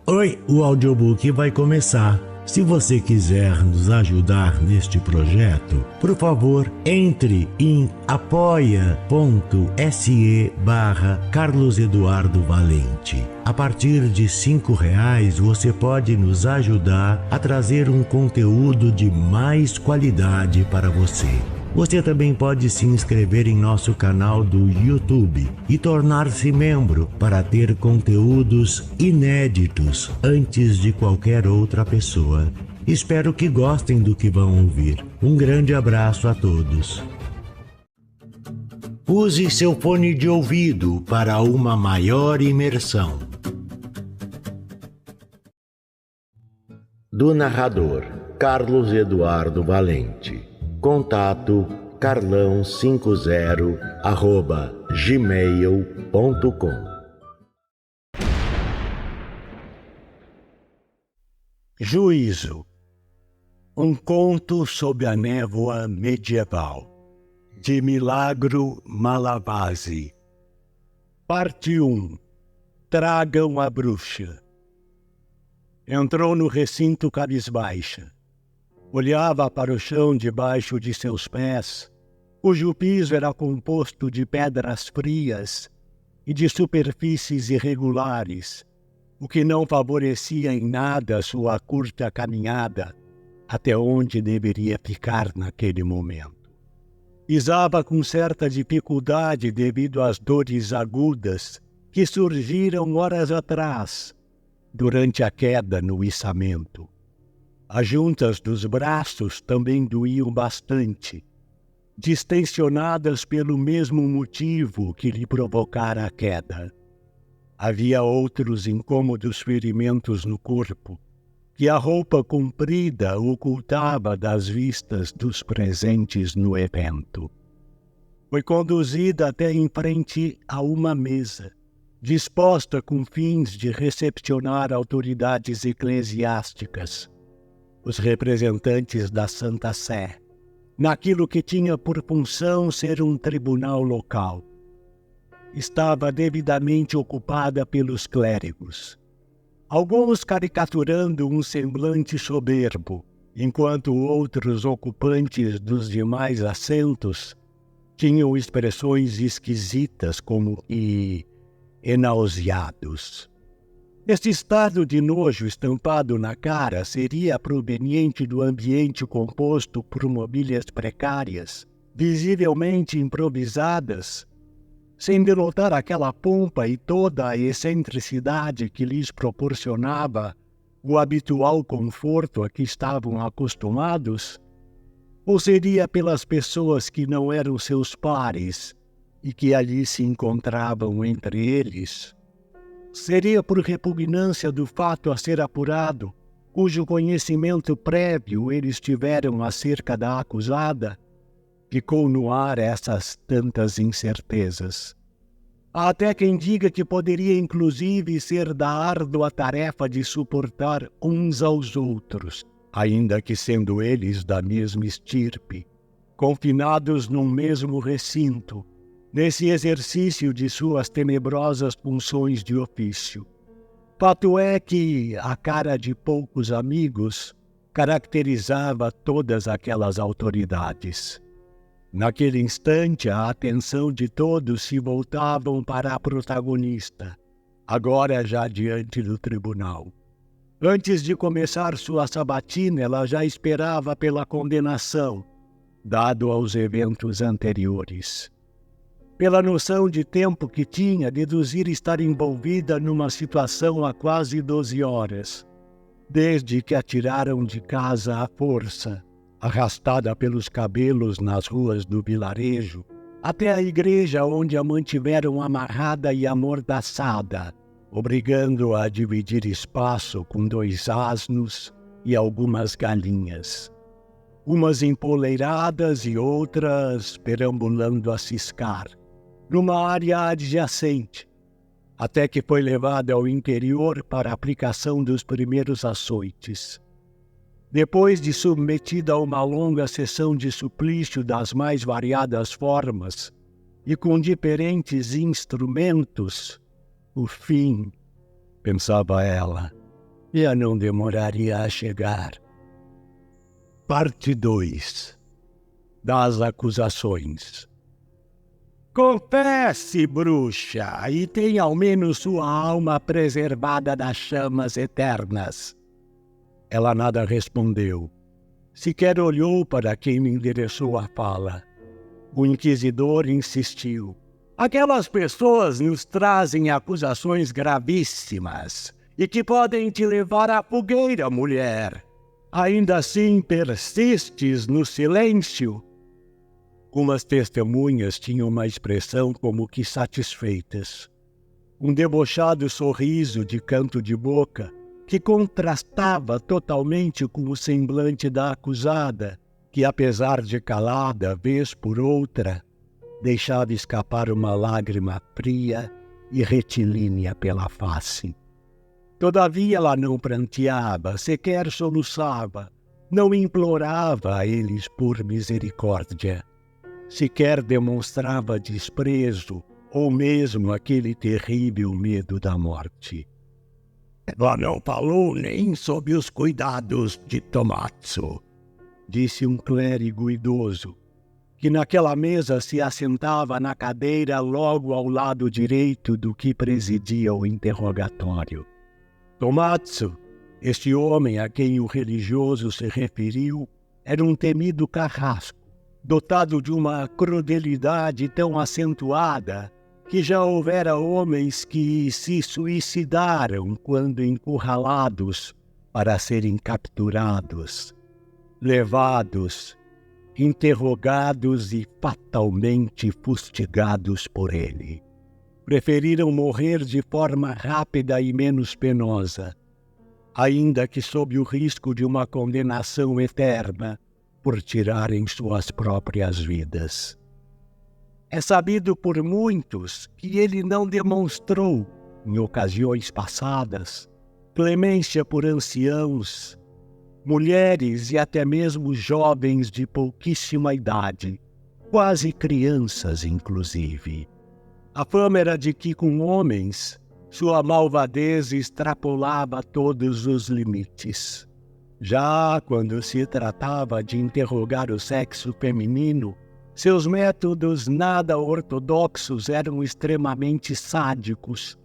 Oi, o audiobook vai começar. Se você quiser nos ajudar neste projeto, por favor, entre em apoia.se/Carlos Eduardo Valente. A partir de R$5 você pode nos ajudar a trazer um conteúdo de mais qualidade para você. Você também pode se inscrever em nosso canal do YouTube e tornar-se membro para ter conteúdos inéditos antes de qualquer outra pessoa. Espero que gostem do que vão ouvir. Um grande abraço a todos. Use seu fone de ouvido para uma maior imersão. Do narrador Carlos Eduardo Valente. Contato carlão50@gmail.com. Juízo. Um conto sob a névoa medieval, de Milagro Malavasi. Parte 1. Tragam a bruxa. Entrou no recinto cabisbaixa. Olhava para o chão debaixo de seus pés, cujo piso era composto de pedras frias e de superfícies irregulares, o que não favorecia em nada sua curta caminhada até onde deveria ficar naquele momento. Pisava com certa dificuldade devido às dores agudas que surgiram horas atrás, durante a queda no içamento. As juntas dos braços também doíam bastante, distensionadas pelo mesmo motivo que lhe provocara a queda. Havia outros incômodos ferimentos no corpo, que a roupa comprida ocultava das vistas dos presentes no evento. Foi conduzida até em frente a uma mesa, disposta com fins de recepcionar autoridades eclesiásticas, os representantes da Santa Sé, naquilo que tinha por função ser um tribunal local. Estava devidamente ocupada pelos clérigos, alguns caricaturando um semblante soberbo, enquanto outros ocupantes dos demais assentos tinham expressões esquisitas como enauseados. Este estado de nojo estampado na cara seria proveniente do ambiente composto por mobílias precárias, visivelmente improvisadas, sem denotar aquela pompa e toda a excentricidade que lhes proporcionava o habitual conforto a que estavam acostumados, ou seria pelas pessoas que não eram seus pares e que ali se encontravam entre eles? Seria por repugnância do fato a ser apurado, cujo conhecimento prévio eles tiveram acerca da acusada? Ficou no ar essas tantas incertezas. Há até quem diga que poderia inclusive ser da árdua tarefa de suportar uns aos outros, ainda que sendo eles da mesma estirpe, confinados num mesmo recinto, nesse exercício de suas tenebrosas funções de ofício. Fato é que a cara de poucos amigos caracterizava todas aquelas autoridades. Naquele instante, a atenção de todos se voltavam para a protagonista, agora já diante do tribunal. Antes de começar sua sabatina, ela já esperava pela condenação, dado aos eventos anteriores. Pela noção de tempo que tinha, deduzir estar envolvida numa situação há quase 12 horas, desde que a tiraram de casa à força, arrastada pelos cabelos nas ruas do vilarejo, até a igreja onde a mantiveram amarrada e amordaçada, obrigando-a a dividir espaço com 2 asnos e algumas galinhas. Umas empoleiradas e outras perambulando a ciscar, numa área adjacente, até que foi levada ao interior para a aplicação dos primeiros açoites. Depois de submetida a uma longa sessão de suplício das mais variadas formas e com diferentes instrumentos, o fim pensava ela. Eu não demoraria a chegar. Parte 2 das acusações. Confesse, bruxa, e tenha ao menos sua alma preservada das chamas eternas. Ela nada respondeu. Sequer olhou para quem me endereçou a fala. O inquisidor insistiu. Aquelas pessoas nos trazem acusações gravíssimas e que podem te levar à fogueira, mulher. Ainda assim persistes no silêncio? Umas testemunhas tinham uma expressão como que satisfeitas. Um debochado sorriso de canto de boca que contrastava totalmente com o semblante da acusada, que, apesar de calada vez por outra, deixava escapar uma lágrima fria e retilínea pela face. Todavia ela não pranteava, sequer soluçava, não implorava a eles por misericórdia. Sequer demonstrava desprezo ou mesmo aquele terrível medo da morte. Ela não falou nem sob os cuidados de Tomatsu, disse um clérigo idoso, que naquela mesa se assentava na cadeira logo ao lado direito do que presidia o interrogatório. Tomatsu, este homem a quem o religioso se referiu, era um temido carrasco, dotado de uma crudelidade tão acentuada que já houvera homens que se suicidaram quando encurralados para serem capturados, levados, interrogados e fatalmente fustigados por ele. Preferiram morrer de forma rápida e menos penosa, ainda que sob o risco de uma condenação eterna por tirarem suas próprias vidas. É sabido por muitos que ele não demonstrou, em ocasiões passadas, clemência por anciãos, mulheres e até mesmo jovens de pouquíssima idade, quase crianças inclusive. A fama era de que com homens sua malvadez extrapolava todos os limites. Já quando se tratava de interrogar o sexo feminino, seus métodos nada ortodoxos eram extremamente sádicos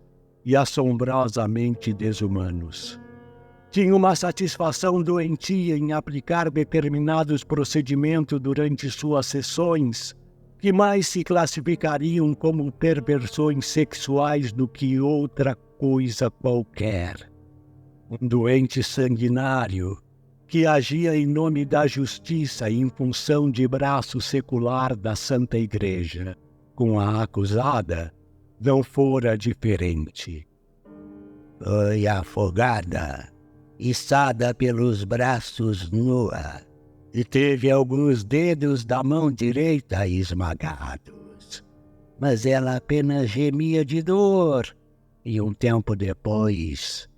e assombrosamente desumanos. Tinha uma satisfação doentia em aplicar determinados procedimentos durante suas sessões, que mais se classificariam como perversões sexuais do que outra coisa qualquer. Um doente sanguinário que agia em nome da justiça em função de braço secular da Santa Igreja. Com a acusada, não fora diferente. Foi afogada, içada pelos braços nua, e teve alguns dedos da mão direita esmagados. Mas ela apenas gemia de dor, e um tempo depois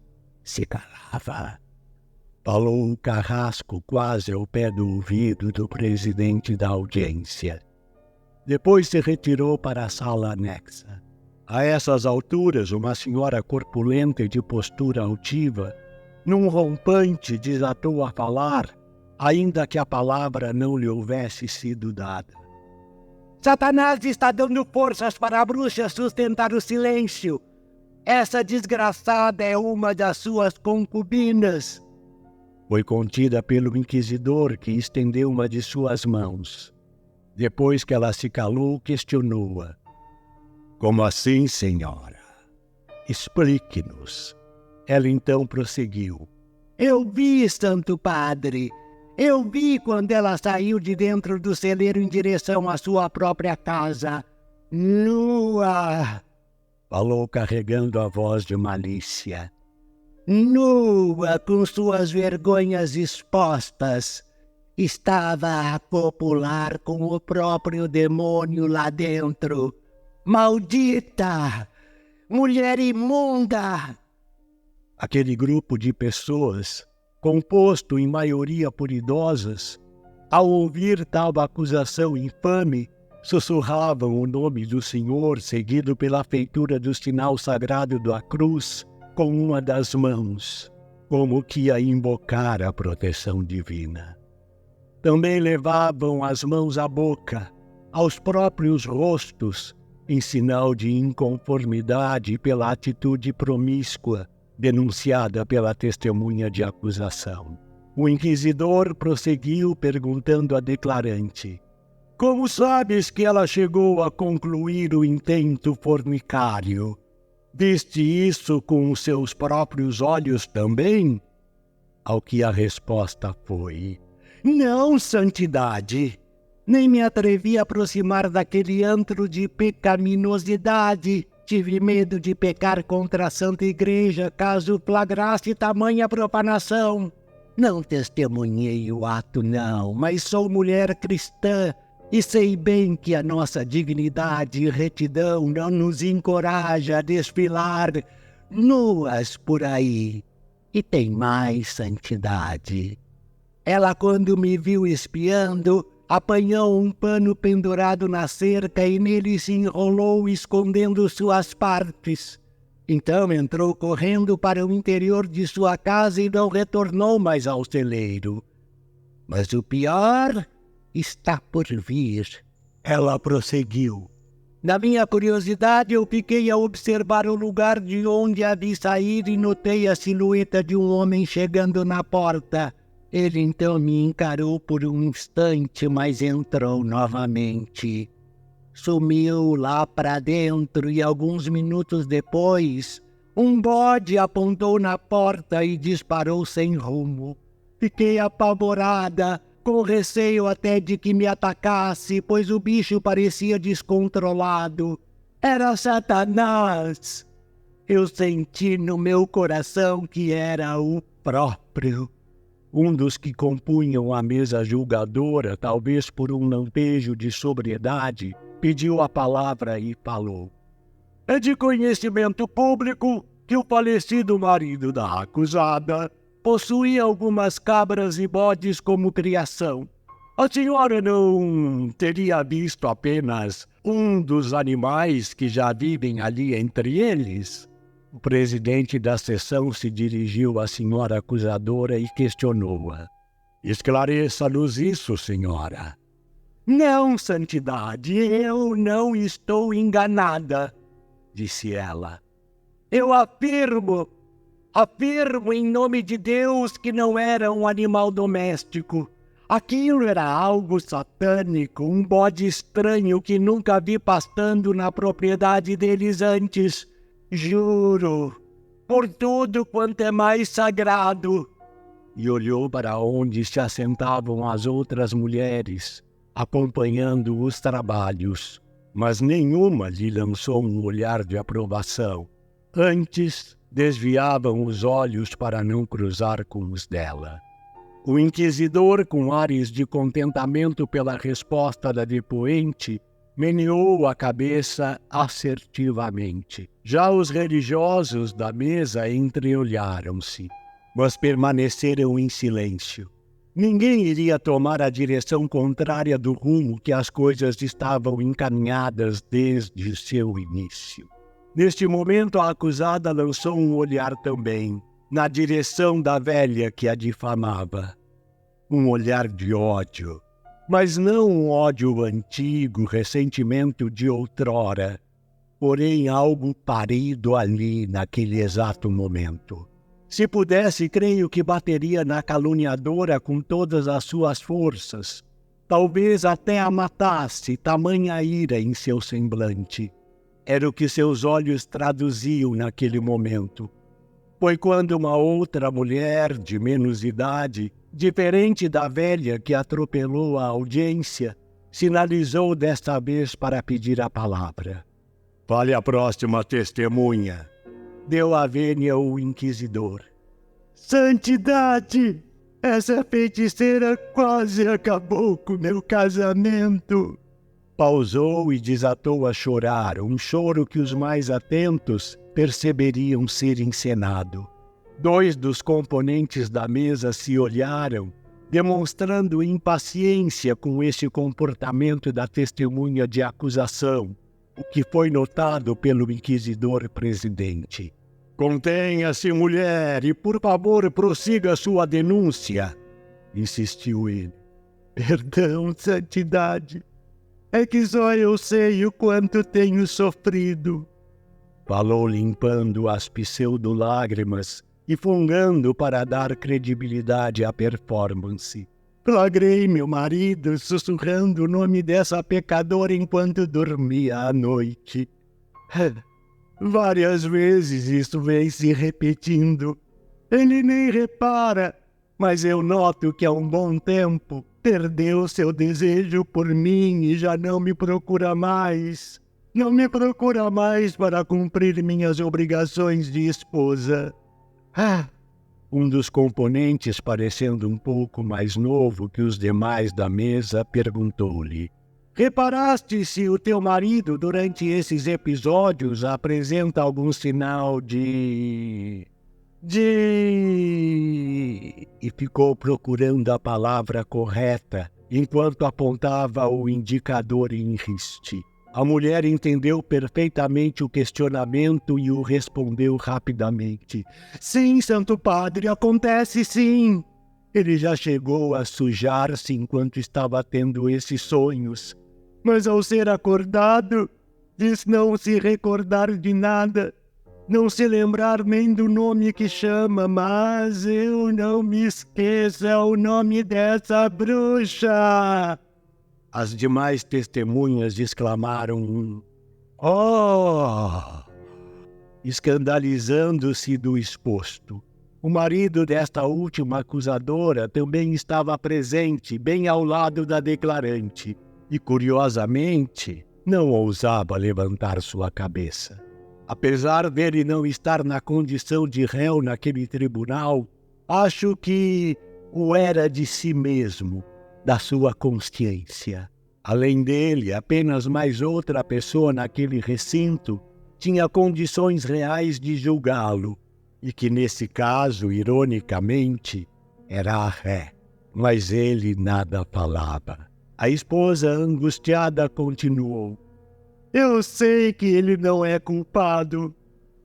se calava. Falou o carrasco quase ao pé do ouvido do presidente da audiência. Depois se retirou para a sala anexa. A essas alturas, uma senhora corpulenta e de postura altiva, num rompante, desatou a falar, ainda que a palavra não lhe houvesse sido dada. Satanás está dando forças para a bruxa sustentar o silêncio. Essa desgraçada é uma das suas concubinas. Foi contida pelo inquisidor, que estendeu uma de suas mãos. Depois que ela se calou, questionou-a. Como assim, senhora? Explique-nos. Ela então prosseguiu. Eu vi, Santo Padre. Eu vi quando ela saiu de dentro do celeiro em direção à sua própria casa. Nua! Falou carregando a voz de malícia. Nua, com suas vergonhas expostas, estava a copular com o próprio demônio lá dentro. Maldita! Mulher imunda! Aquele grupo de pessoas, composto em maioria por idosas, ao ouvir tal acusação infame, sussurravam o nome do Senhor, seguido pela feitura do sinal sagrado da cruz, com uma das mãos, como que ia invocar a proteção divina. Também levavam as mãos à boca, aos próprios rostos, em sinal de inconformidade pela atitude promíscua denunciada pela testemunha de acusação. O inquisidor prosseguiu perguntando à declarante: como sabes que ela chegou a concluir o intento fornicário? Viste isso com os seus próprios olhos também? Ao que a resposta foi: não, santidade. Nem me atrevi a aproximar daquele antro de pecaminosidade. Tive medo de pecar contra a Santa Igreja, caso flagrasse tamanha profanação. Não testemunhei o ato, não, mas sou mulher cristã e sei bem que a nossa dignidade e retidão não nos encoraja a desfilar nuas por aí. E tem mais, santidade. Ela, quando me viu espiando, apanhou um pano pendurado na cerca e nele se enrolou, escondendo suas partes. Então entrou correndo para o interior de sua casa e não retornou mais ao celeiro. Mas o pior está por vir. Ela prosseguiu. Na minha curiosidade, eu fiquei a observar o lugar de onde a vi sair e notei a silhueta de um homem chegando na porta. Ele então me encarou por um instante, mas entrou novamente. Sumiu lá para dentro e alguns minutos depois, um bode apontou na porta e disparou sem rumo. Fiquei apavorada, com receio até de que me atacasse, pois o bicho parecia descontrolado. Era Satanás. Eu senti no meu coração que era o próprio. Um dos que compunham a mesa julgadora, talvez por um lampejo de sobriedade, pediu a palavra e falou. É de conhecimento público que o falecido marido da acusada possuía algumas cabras e bodes como criação. A senhora não teria visto apenas um dos animais que já vivem ali entre eles? O presidente da sessão se dirigiu à senhora acusadora e questionou-a. Esclareça-nos isso, senhora. Não, santidade, eu não estou enganada, disse ela. Eu afirmo em nome de Deus que não era um animal doméstico. Aquilo era algo satânico, um bode estranho que nunca vi pastando na propriedade deles antes. Juro, por tudo quanto é mais sagrado. E olhou para onde se assentavam as outras mulheres, acompanhando os trabalhos, mas nenhuma lhe lançou um olhar de aprovação. Antes, desviavam os olhos para não cruzar com os dela. O inquisidor, com ares de contentamento pela resposta da depoente, meneou a cabeça assertivamente. Já os religiosos da mesa entreolharam-se, mas permaneceram em silêncio. Ninguém iria tomar a direção contrária do rumo que as coisas estavam encaminhadas desde seu início. Neste momento, a acusada lançou um olhar também, na direção da velha que a difamava. Um olhar de ódio, mas não um ódio antigo, ressentimento de outrora, porém algo parido ali naquele exato momento. Se pudesse, creio que bateria na caluniadora com todas as suas forças. Talvez até a matasse, tamanha ira em seu semblante. Era o que seus olhos traduziam naquele momento. Foi quando uma outra mulher de menos idade, diferente da velha que atropelou a audiência, sinalizou desta vez para pedir a palavra. Fale a próxima testemunha, deu a vênia o inquisidor. Santidade! Essa feiticeira quase acabou com meu casamento. Pausou e desatou a chorar, um choro que os mais atentos perceberiam ser encenado. Dois dos componentes da mesa se olharam, demonstrando impaciência com esse comportamento da testemunha de acusação, o que foi notado pelo inquisidor presidente. Contenha-se, mulher, e por favor prossiga sua denúncia, insistiu ele. Perdão, santidade. É que só eu sei o quanto tenho sofrido, falou limpando as pseudo-lágrimas e fungando para dar credibilidade à performance. Flagrei meu marido sussurrando o nome dessa pecadora enquanto dormia à noite. Várias vezes isso vem se repetindo. Ele nem repara, mas eu noto que há um bom tempo perdeu seu desejo por mim e já não me procura mais. Não me procura mais para cumprir minhas obrigações de esposa. Um dos componentes, parecendo um pouco mais novo que os demais da mesa, perguntou-lhe: reparaste se o teu marido, durante esses episódios, apresenta algum sinal de... E ficou procurando a palavra correta, enquanto apontava o indicador em riste. A mulher entendeu perfeitamente o questionamento e o respondeu rapidamente. Sim, Santo Padre, acontece sim. Ele já chegou a sujar-se enquanto estava tendo esses sonhos. Mas ao ser acordado, diz não se recordar de nada, não se lembrar nem do nome que chama, mas eu não me esqueço, é o nome dessa bruxa. As demais testemunhas exclamaram "Oh!", escandalizando-se do exposto. O marido desta última acusadora também estava presente, bem ao lado da declarante, e, curiosamente, não ousava levantar sua cabeça. Apesar dele não estar na condição de réu naquele tribunal, acho que o era de si mesmo, da sua consciência. Além dele, apenas mais outra pessoa naquele recinto tinha condições reais de julgá-lo, e que nesse caso, ironicamente, era a ré. Mas ele nada falava. A esposa, angustiada, continuou: eu sei que ele não é culpado.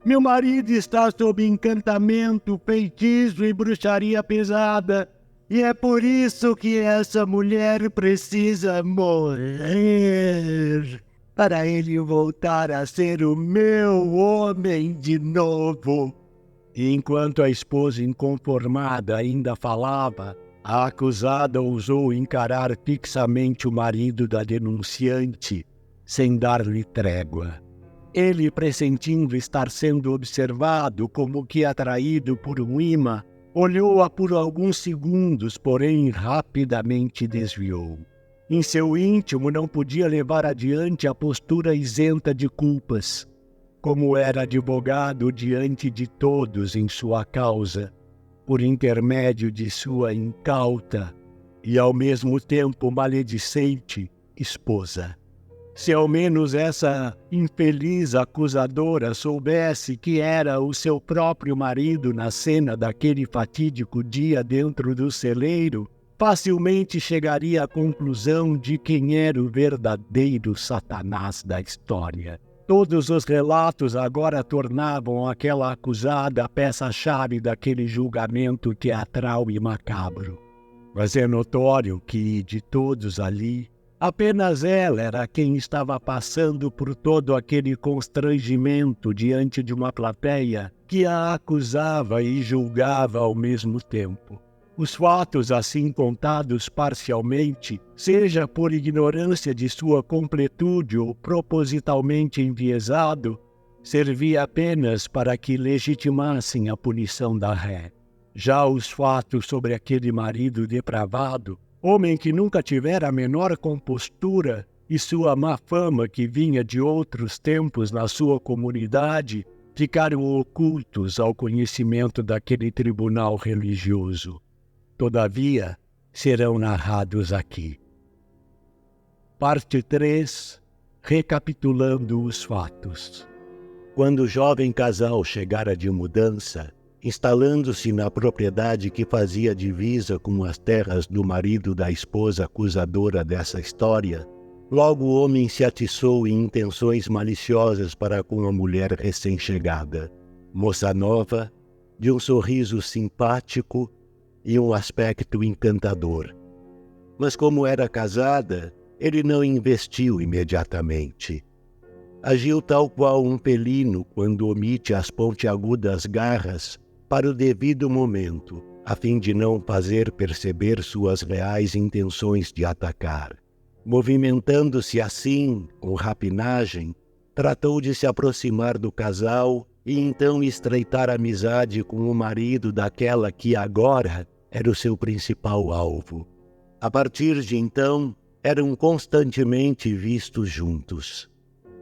Meu marido está sob encantamento, feitiço e bruxaria pesada. E é por isso que essa mulher precisa morrer, para ele voltar a ser o meu homem de novo. E enquanto a esposa inconformada ainda falava, a acusada ousou encarar fixamente o marido da denunciante, sem dar-lhe trégua. Ele, pressentindo estar sendo observado como que atraído por um imã, olhou-a por alguns segundos, porém rapidamente desviou. Em seu íntimo não podia levar adiante a postura isenta de culpas. Como era advogado diante de todos em sua causa, por intermédio de sua incauta e ao mesmo tempo maledicente esposa. Se ao menos essa infeliz acusadora soubesse que era o seu próprio marido na cena daquele fatídico dia dentro do celeiro, facilmente chegaria à conclusão de quem era o verdadeiro Satanás da história. Todos os relatos agora tornavam aquela acusada a peça-chave daquele julgamento teatral e macabro. Mas é notório que, de todos ali, apenas ela era quem estava passando por todo aquele constrangimento diante de uma plateia que a acusava e julgava ao mesmo tempo. Os fatos assim contados parcialmente, seja por ignorância de sua completude ou propositalmente enviesado, servia apenas para que legitimassem a punição da ré. Já os fatos sobre aquele marido depravado, homem que nunca tivera a menor compostura, e sua má fama que vinha de outros tempos na sua comunidade, ficaram ocultos ao conhecimento daquele tribunal religioso. Todavia, serão narrados aqui. Parte 3. Recapitulando os fatos. Quando o jovem casal chegara de mudança, instalando-se na propriedade que fazia divisa com as terras do marido da esposa acusadora dessa história, logo o homem se atiçou em intenções maliciosas para com a mulher recém-chegada. Moça nova, de um sorriso simpático e um aspecto encantador. Mas como era casada, ele não investiu imediatamente. Agiu tal qual um felino quando omite as pontiagudas garras para o devido momento, a fim de não fazer perceber suas reais intenções de atacar. Movimentando-se assim, com rapinagem, tratou de se aproximar do casal e então estreitar amizade com o marido daquela que agora era o seu principal alvo. A partir de então, eram constantemente vistos juntos.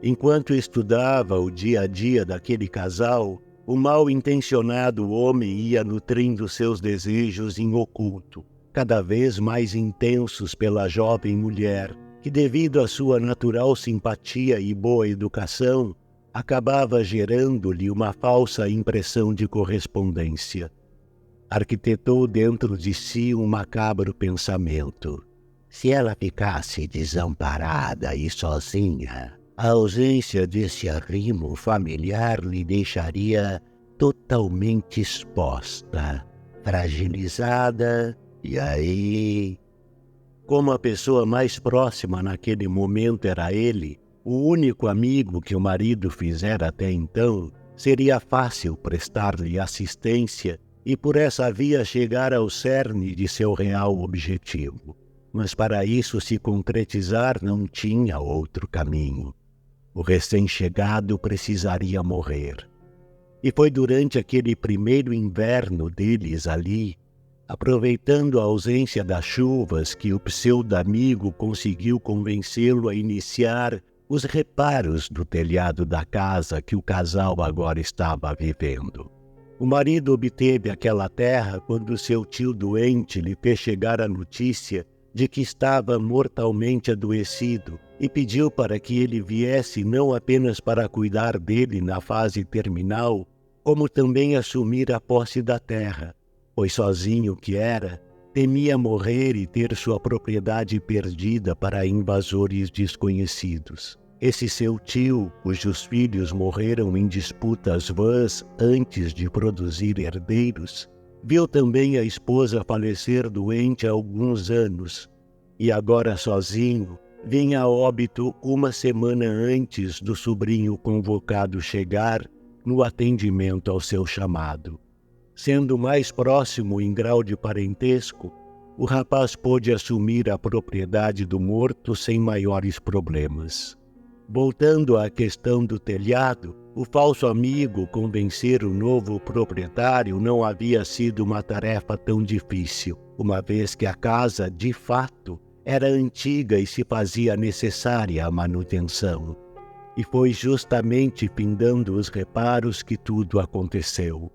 Enquanto estudava o dia a dia daquele casal, o mal-intencionado homem ia nutrindo seus desejos em oculto, cada vez mais intensos pela jovem mulher, que devido à sua natural simpatia e boa educação, acabava gerando-lhe uma falsa impressão de correspondência. Arquitetou dentro de si um macabro pensamento. Se ela ficasse desamparada e sozinha, a ausência desse arrimo familiar lhe deixaria totalmente exposta, fragilizada, e aí... Como a pessoa mais próxima naquele momento era ele, o único amigo que o marido fizera até então, seria fácil prestar-lhe assistência e por essa via chegar ao cerne de seu real objetivo. Mas para isso se concretizar não tinha outro caminho. O recém-chegado precisaria morrer. E foi durante aquele primeiro inverno deles ali, aproveitando a ausência das chuvas, que o pseudo-amigo conseguiu convencê-lo a iniciar os reparos do telhado da casa que o casal agora estava vivendo. O marido obteve aquela terra quando seu tio doente lhe fez chegar a notícia de que estava mortalmente adoecido e pediu para que ele viesse não apenas para cuidar dele na fase terminal, como também assumir a posse da terra, pois sozinho que era, temia morrer e ter sua propriedade perdida para invasores desconhecidos. Esse seu tio, cujos filhos morreram em disputas vãs antes de produzir herdeiros, viu também a esposa falecer doente há alguns anos, e agora sozinho, vinha a óbito uma semana antes do sobrinho convocado chegar no atendimento ao seu chamado. Sendo mais próximo em grau de parentesco, o rapaz pôde assumir a propriedade do morto sem maiores problemas. Voltando à questão do telhado, o falso amigo convencer o novo proprietário não havia sido uma tarefa tão difícil, uma vez que a casa, de fato, era antiga e se fazia necessária a manutenção. E foi justamente findando os reparos que tudo aconteceu.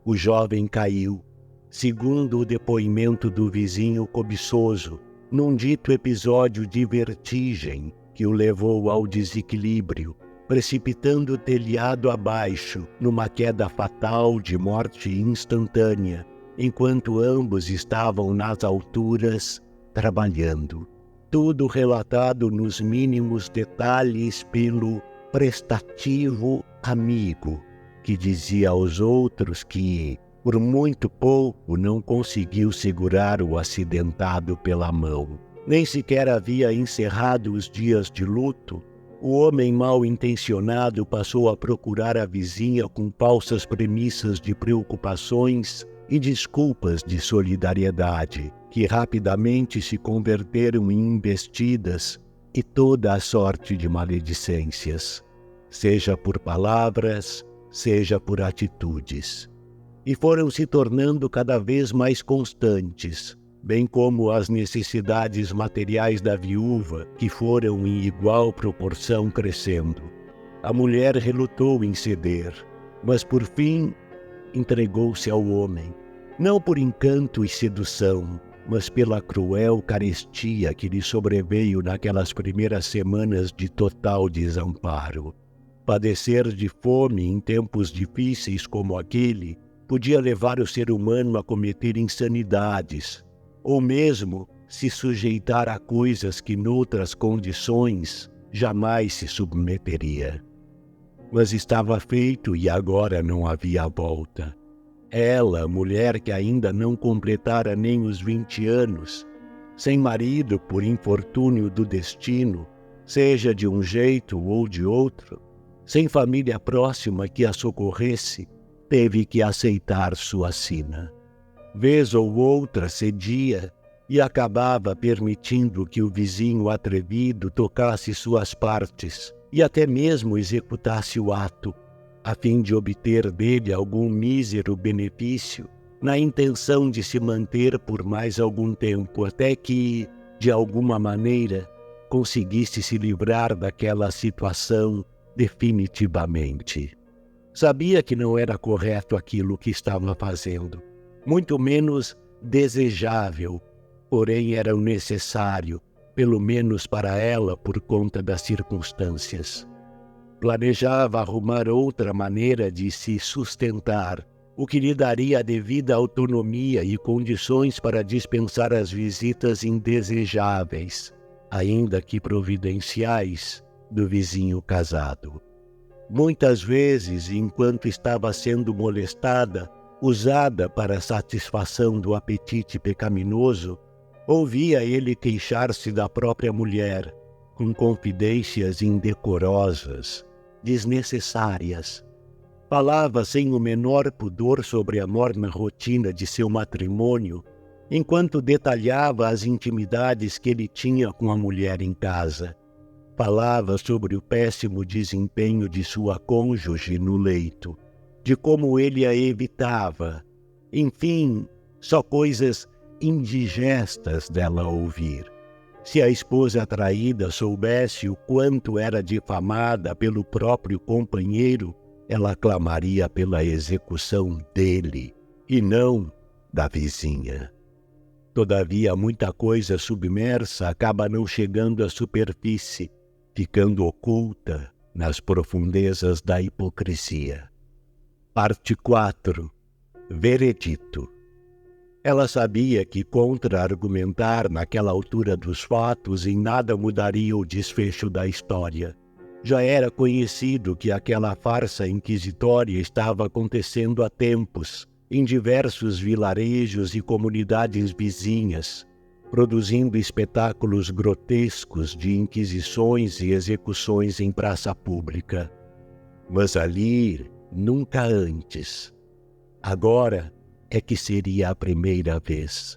O jovem caiu, segundo o depoimento do vizinho cobiçoso, num dito episódio de vertigem que o levou ao desequilíbrio, precipitando o telhado abaixo, numa queda fatal de morte instantânea, enquanto ambos estavam nas alturas, trabalhando. Tudo relatado nos mínimos detalhes pelo prestativo amigo, que dizia aos outros que, por muito pouco, não conseguiu segurar o acidentado pela mão. Nem sequer havia encerrado os dias de luto. O homem mal-intencionado passou a procurar a vizinha com falsas premissas de preocupações e desculpas de solidariedade, que rapidamente se converteram em investidas e toda a sorte de maledicências, seja por palavras, seja por atitudes. E foram se tornando cada vez mais constantes, bem como as necessidades materiais da viúva, que foram em igual proporção crescendo. A mulher relutou em ceder, mas por fim entregou-se ao homem, não por encanto e sedução, mas pela cruel carestia que lhe sobreveio naquelas primeiras semanas de total desamparo. Padecer de fome em tempos difíceis como aquele podia levar o ser humano a cometer insanidades, ou mesmo se sujeitar a coisas que noutras condições jamais se submeteria. Mas estava feito e agora não havia volta. Ela, mulher que ainda não completara nem os 20 anos, sem marido por infortúnio do destino, seja de um jeito ou de outro, sem família próxima que a socorresse, teve que aceitar sua sina. Vez ou outra cedia e acabava permitindo que o vizinho atrevido tocasse suas partes e até mesmo executasse o ato, a fim de obter dele algum mísero benefício, na intenção de se manter por mais algum tempo, até que, de alguma maneira, conseguisse se livrar daquela situação definitivamente. Sabia que não era correto aquilo que estava fazendo, muito menos desejável, porém era o necessário, pelo menos para ela por conta das circunstâncias. Planejava arrumar outra maneira de se sustentar, o que lhe daria a devida autonomia e condições para dispensar as visitas indesejáveis, ainda que providenciais, do vizinho casado. Muitas vezes, enquanto estava sendo molestada, usada para a satisfação do apetite pecaminoso, ouvia ele queixar-se da própria mulher, com confidências indecorosas, desnecessárias. Falava sem o menor pudor sobre a morna rotina de seu matrimônio, enquanto detalhava as intimidades que ele tinha com a mulher em casa. Falava sobre o péssimo desempenho de sua cônjuge no leito, de como ele a evitava. Enfim, só coisas indigestas dela ouvir. Se a esposa traída soubesse o quanto era difamada pelo próprio companheiro, ela clamaria pela execução dele e não da vizinha. Todavia, muita coisa submersa acaba não chegando à superfície, ficando oculta nas profundezas da hipocrisia. Parte 4. Veredito. Ela sabia que contra-argumentar naquela altura dos fatos em nada mudaria o desfecho da história. Já era conhecido que aquela farsa inquisitória estava acontecendo há tempos, em diversos vilarejos e comunidades vizinhas, produzindo espetáculos grotescos de inquisições e execuções em praça pública. Mas ali, nunca antes. Agora é que seria a primeira vez.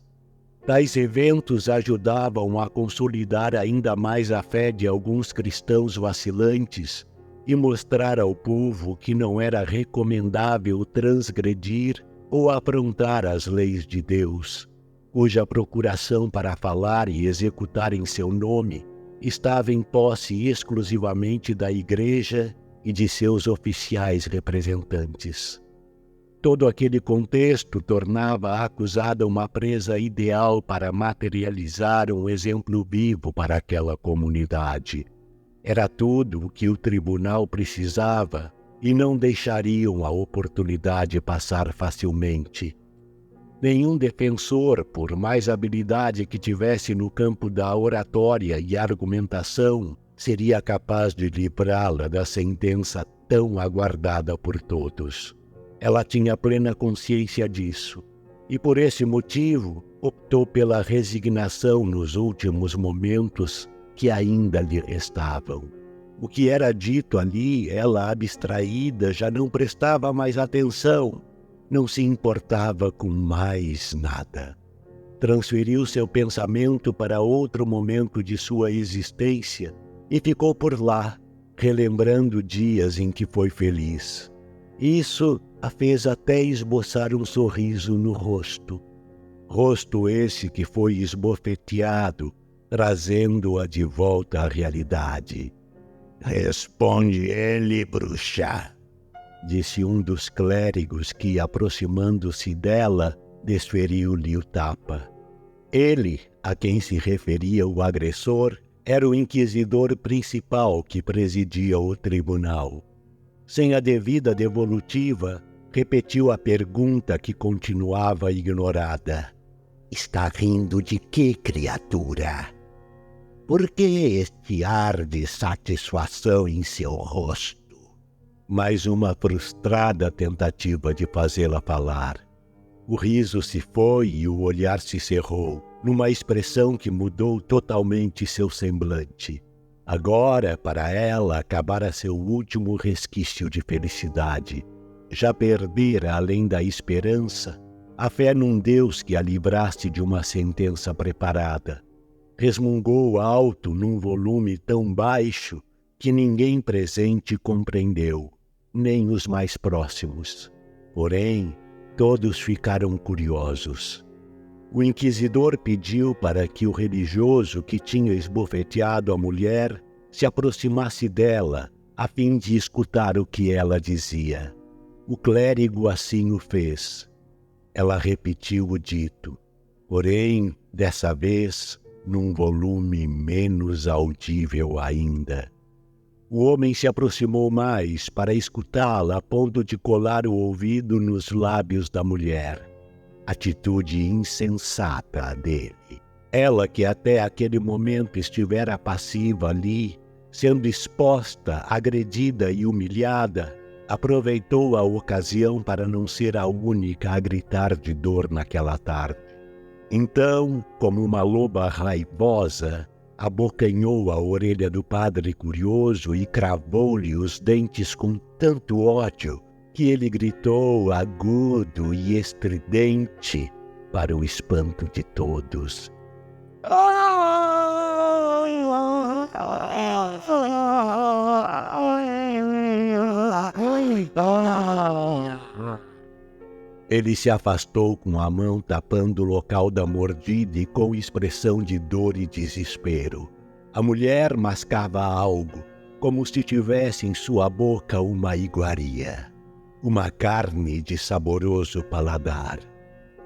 Tais eventos ajudavam a consolidar ainda mais a fé de alguns cristãos vacilantes e mostrar ao povo que não era recomendável transgredir ou afrontar as leis de Deus, cuja procuração para falar e executar em seu nome estava em posse exclusivamente da Igreja e de seus oficiais representantes. Todo aquele contexto tornava a acusada uma presa ideal para materializar um exemplo vivo para aquela comunidade. Era tudo o que o tribunal precisava e não deixariam a oportunidade passar facilmente. Nenhum defensor, por mais habilidade que tivesse no campo da oratória e argumentação, seria capaz de livrá-la da sentença tão aguardada por todos. Ela tinha plena consciência disso, e por esse motivo optou pela resignação nos últimos momentos que ainda lhe restavam. O que era dito ali, ela abstraída, já não prestava mais atenção, não se importava com mais nada. Transferiu seu pensamento para outro momento de sua existência e ficou por lá, relembrando dias em que foi feliz. Isso a fez até esboçar um sorriso no rosto. Rosto esse que foi esbofeteado, trazendo-a de volta à realidade. "Responde ele, bruxa", disse um dos clérigos que, aproximando-se dela, desferiu-lhe o tapa. Ele, a quem se referia o agressor, era o inquisidor principal que presidia o tribunal. Sem a devida devolutiva, repetiu a pergunta que continuava ignorada. "Está rindo de que, criatura? Por que este ar de satisfação em seu rosto?" Mais uma frustrada tentativa de fazê-la falar. O riso se foi e o olhar se cerrou, numa expressão que mudou totalmente seu semblante. Agora, para ela, acabara seu último resquício de felicidade. Já perdera, além da esperança, a fé num Deus que a livrasse de uma sentença preparada. Resmungou alto num volume tão baixo que ninguém presente compreendeu, nem os mais próximos. Porém, todos ficaram curiosos. O inquisidor pediu para que o religioso que tinha esbofeteado a mulher se aproximasse dela, a fim de escutar o que ela dizia. O clérigo assim o fez. Ela repetiu o dito, porém, dessa vez, num volume menos audível ainda. O homem se aproximou mais para escutá-la a ponto de colar o ouvido nos lábios da mulher. Atitude insensata dele. Ela que até aquele momento estivera passiva ali, sendo exposta, agredida e humilhada, aproveitou a ocasião para não ser a única a gritar de dor naquela tarde. Então, como uma loba raivosa, abocanhou a orelha do padre curioso e cravou-lhe os dentes com tanto ódio que ele gritou agudo e estridente para o espanto de todos. Ele se afastou com a mão tapando o local da mordida e com expressão de dor e desespero. A mulher mascava algo, como se tivesse em sua boca uma iguaria. Uma carne de saboroso paladar.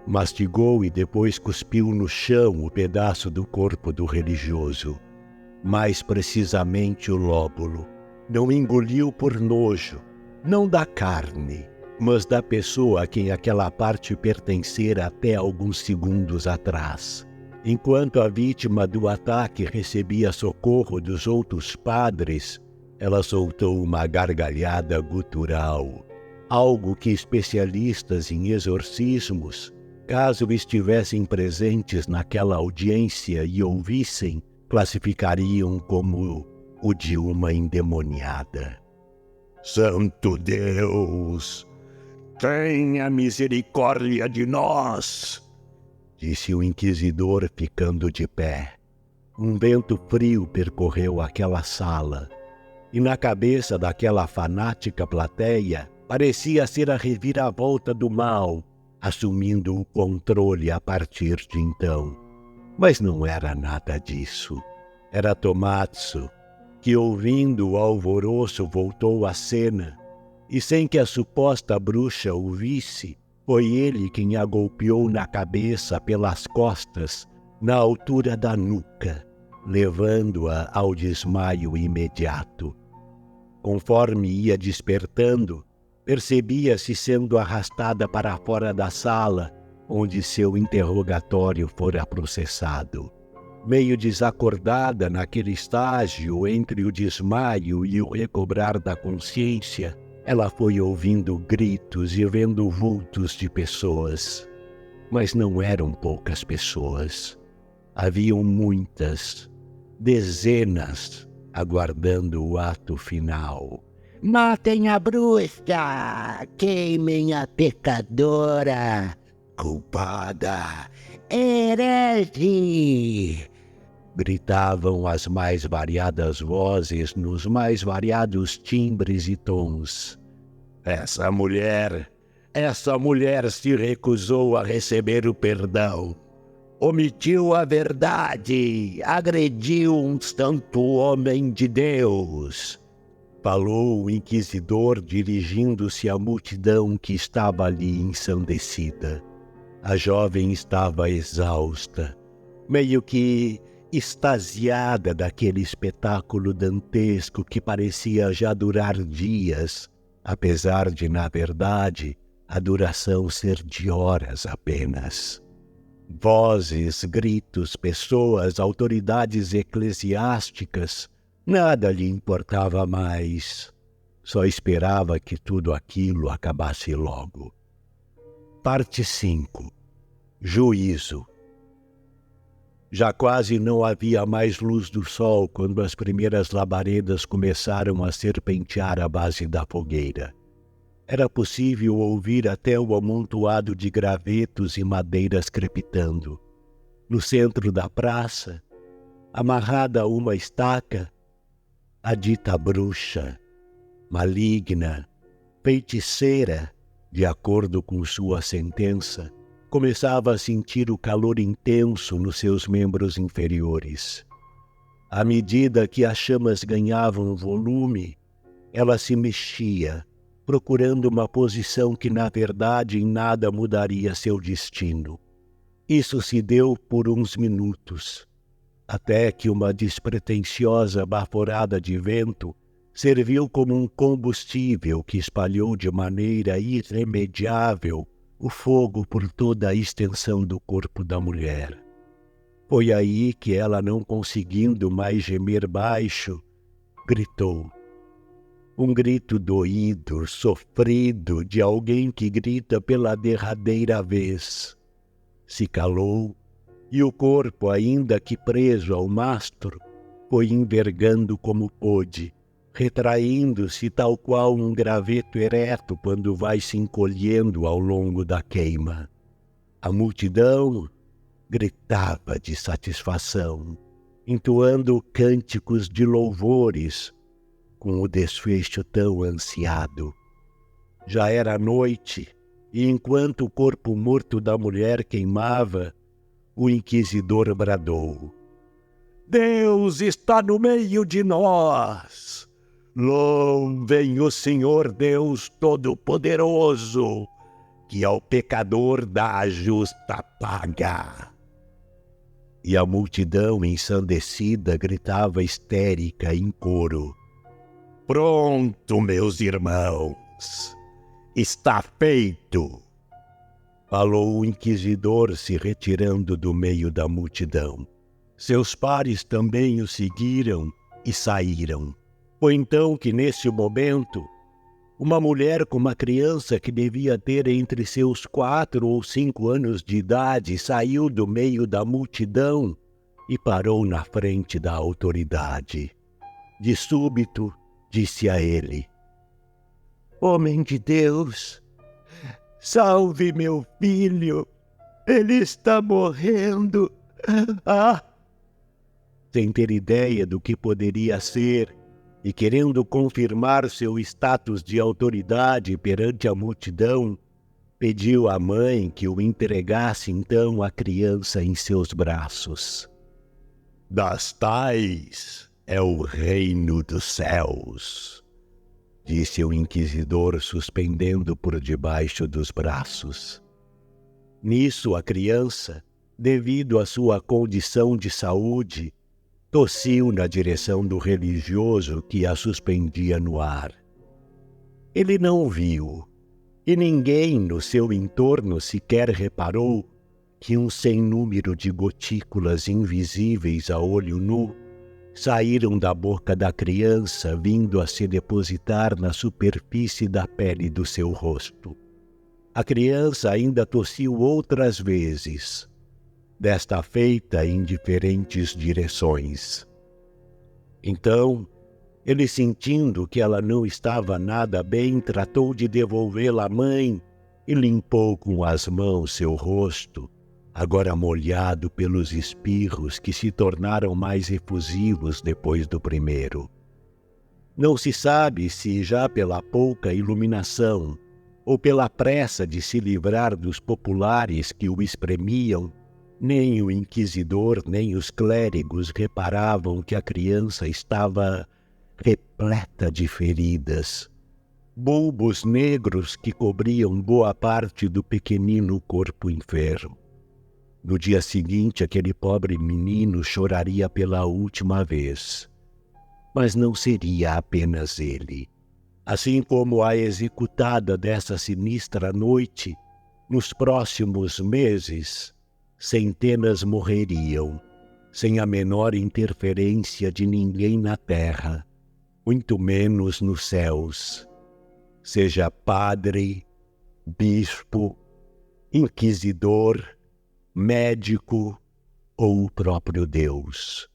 Mastigou e depois cuspiu no chão o pedaço do corpo do religioso. Mais precisamente o lóbulo. Não engoliu por nojo, não da carne, mas da pessoa a quem aquela parte pertencera até alguns segundos atrás. Enquanto a vítima do ataque recebia socorro dos outros padres, ela soltou uma gargalhada gutural. Algo que especialistas em exorcismos, caso estivessem presentes naquela audiência e ouvissem, classificariam como o de uma endemoniada. Santo Deus, tenha misericórdia de nós, disse o inquisidor ficando de pé. Um vento frio percorreu aquela sala, e na cabeça daquela fanática plateia parecia ser a reviravolta do mal, assumindo o controle a partir de então. Mas não era nada disso. Era Tommaso, que ouvindo o alvoroço voltou à cena, e sem que a suposta bruxa o visse, foi ele quem a golpeou na cabeça pelas costas, na altura da nuca, levando-a ao desmaio imediato. Conforme ia despertando, percebia-se sendo arrastada para fora da sala, onde seu interrogatório fora processado. Meio desacordada naquele estágio entre o desmaio e o recobrar da consciência, ela foi ouvindo gritos e vendo vultos de pessoas. Mas não eram poucas pessoas. Haviam muitas, dezenas, aguardando o ato final. Matem a bruxa! Queimem a pecadora! Culpada! Herege! Gritavam as mais variadas vozes nos mais variados timbres e tons. Essa mulher se recusou a receber o perdão. Omitiu a verdade, agrediu um santo homem de Deus. Falou o inquisidor dirigindo-se à multidão que estava ali ensandecida. A jovem estava exausta, meio que extasiada daquele espetáculo dantesco que parecia já durar dias, apesar de, na verdade, a duração ser de horas apenas. Vozes, gritos, pessoas, autoridades eclesiásticas, nada lhe importava mais. Só esperava que tudo aquilo acabasse logo. Parte 5. Juízo. Já quase não havia mais luz do sol quando as primeiras labaredas começaram a serpentear à base da fogueira. Era possível ouvir até o amontoado de gravetos e madeiras crepitando. No centro da praça, amarrada a uma estaca, a dita bruxa, maligna, feiticeira, de acordo com sua sentença, começava a sentir o calor intenso nos seus membros inferiores. À medida que as chamas ganhavam volume, ela se mexia, procurando uma posição que, na verdade, em nada mudaria seu destino. Isso se deu por uns minutos, até que uma despretensiosa baforada de vento serviu como um combustível que espalhou de maneira irremediável o fogo por toda a extensão do corpo da mulher. Foi aí que ela, não conseguindo mais gemer baixo, gritou. Um grito doído, sofrido, de alguém que grita pela derradeira vez. Se calou, e o corpo, ainda que preso ao mastro, foi envergando como pôde, retraindo-se tal qual um graveto ereto quando vai se encolhendo ao longo da queima. A multidão gritava de satisfação, entoando cânticos de louvores, com o desfecho tão ansiado. Já era noite, e enquanto o corpo morto da mulher queimava, o inquisidor bradou: Deus está no meio de nós! Louvem o Senhor Deus Todo-Poderoso, que ao pecador dá a justa paga. E a multidão ensandecida gritava histérica em coro: Pronto, meus irmãos, está feito! Falou o inquisidor, se retirando do meio da multidão. Seus pares também o seguiram e saíram. Foi então que, nesse momento, uma mulher com uma criança que devia ter entre seus 4 ou 5 anos de idade saiu do meio da multidão e parou na frente da autoridade. De súbito, disse a ele: Homem de Deus, salve meu filho, ele está morrendo. Ah! Sem ter ideia do que poderia ser, e querendo confirmar seu status de autoridade perante a multidão, pediu à mãe que o entregasse então a criança em seus braços. Das tais é o reino dos céus, disse o inquisidor, suspendendo por debaixo dos braços. Nisso a criança, devido à sua condição de saúde, tossiu na direção do religioso que a suspendia no ar. Ele não viu, e ninguém no seu entorno sequer reparou que um sem número de gotículas invisíveis a olho nu saíram da boca da criança, vindo a se depositar na superfície da pele do seu rosto. A criança ainda tossiu outras vezes, desta feita em diferentes direções. Então, ele, sentindo que ela não estava nada bem, tratou de devolvê-la à mãe e limpou com as mãos seu rosto, agora molhado pelos espirros que se tornaram mais efusivos depois do primeiro. Não se sabe se já pela pouca iluminação ou pela pressa de se livrar dos populares que o espremiam, nem o inquisidor nem os clérigos reparavam que a criança estava repleta de feridas, bulbos negros que cobriam boa parte do pequenino corpo enfermo. No dia seguinte, aquele pobre menino choraria pela última vez. Mas não seria apenas ele. Assim como a executada dessa sinistra noite, nos próximos meses, centenas morreriam, sem a menor interferência de ninguém na terra, muito menos nos céus, seja padre, bispo, inquisidor, médico ou o próprio Deus.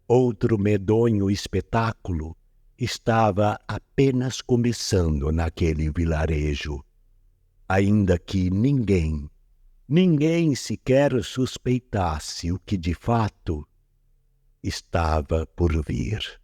Outro medonho espetáculo estava apenas começando naquele vilarejo, ainda que ninguém sequer suspeitasse o que de fato estava por vir.